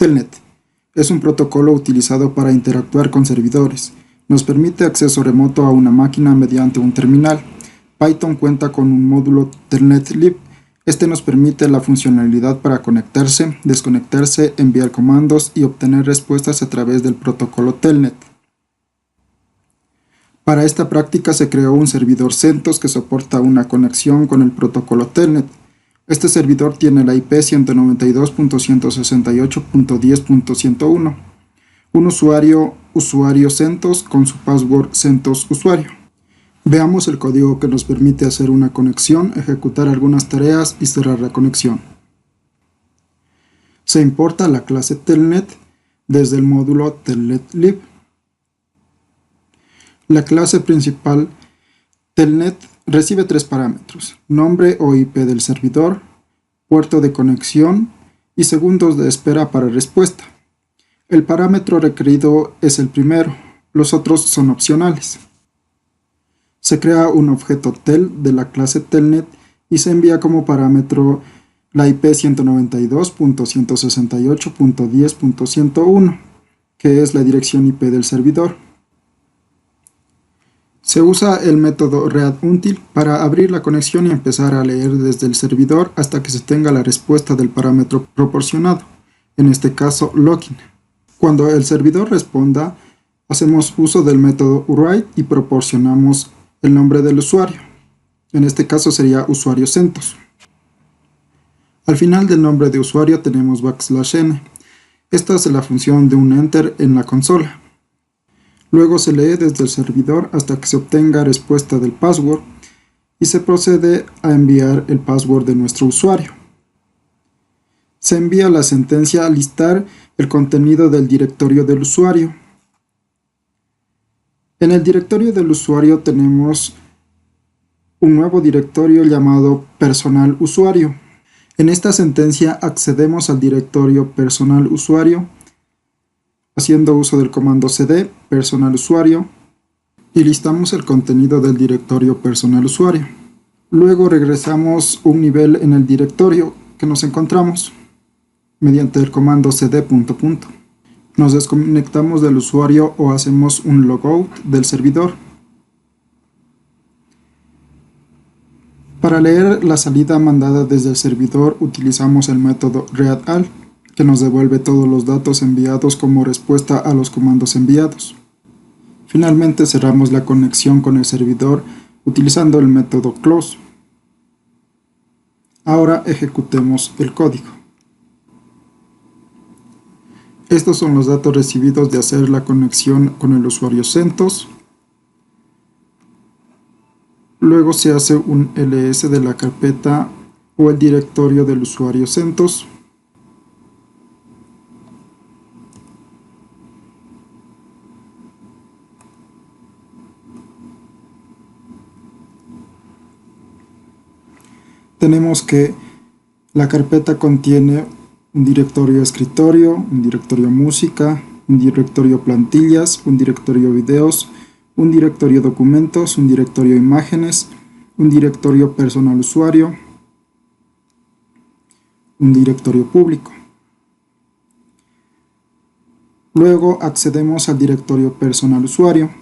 Telnet es un protocolo utilizado para interactuar con servidores. Nos permite acceso remoto a una máquina mediante un terminal. Python cuenta con un módulo Telnet lib. Este nos permite la funcionalidad para conectarse, desconectarse, enviar comandos y obtener respuestas a través del protocolo Telnet. Para esta práctica se creó un servidor CentOS que soporta una conexión con el protocolo Telnet. Este servidor tiene la IP 192.168.10.101. Un usuario CentOS con su password CentOS usuario. Veamos el código que nos permite hacer una conexión, ejecutar algunas tareas y cerrar la conexión. Se importa la clase Telnet desde el módulo telnetlib. La clase principal Telnet recibe tres parámetros: nombre o IP del servidor, puerto de conexión y segundos de espera para respuesta. El parámetro requerido es el primero, los otros son opcionales. Se crea un objeto tel de la clase Telnet y se envía como parámetro la IP 192.168.10.101, que es la dirección IP del servidor. Se usa el método readUntil para abrir la conexión y empezar a leer desde el servidor hasta que se tenga la respuesta del parámetro proporcionado, en este caso login. Cuando el servidor responda, hacemos uso del método write y proporcionamos el nombre del usuario. En este caso sería usuario CentOS. Al final del nombre de usuario tenemos \n. Esta es la función de un enter en la consola. Luego se lee desde el servidor hasta que se obtenga respuesta del password y se procede a enviar el password de nuestro usuario. Se envía la sentencia a listar el contenido del directorio del usuario. En el directorio del usuario tenemos un nuevo directorio llamado personal usuario. En esta sentencia accedemos al directorio personal usuario haciendo uso del comando cd personal usuario y listamos el contenido del directorio personal usuario. Luego regresamos un nivel en el directorio que nos encontramos mediante el comando cd ... Nos desconectamos del usuario o hacemos un logout del servidor. Para leer la salida mandada desde el servidor utilizamos el método readall, que nos devuelve todos los datos enviados como respuesta a los comandos enviados. Finalmente cerramos la conexión con el servidor utilizando el método close. Ahora ejecutemos el código. Estos son los datos recibidos de hacer la conexión con el usuario CentOS. Luego se hace un ls de la carpeta o el directorio del usuario CentOS. Tenemos que la carpeta contiene un directorio escritorio, un directorio música, un directorio plantillas, un directorio videos, un directorio documentos, un directorio imágenes, un directorio personal usuario, un directorio público. Luego accedemos al directorio personal usuario.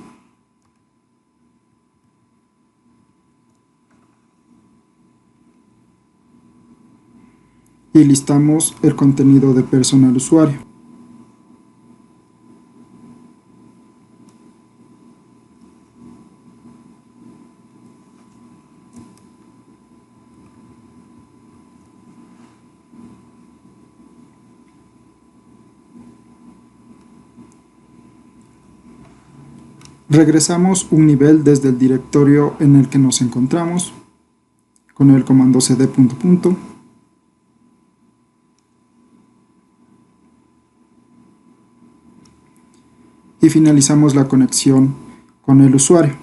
Y listamos el contenido de personal usuario. Regresamos un nivel desde el directorio en el que nos encontramos con el comando cd ... y finalizamos la conexión con el usuario.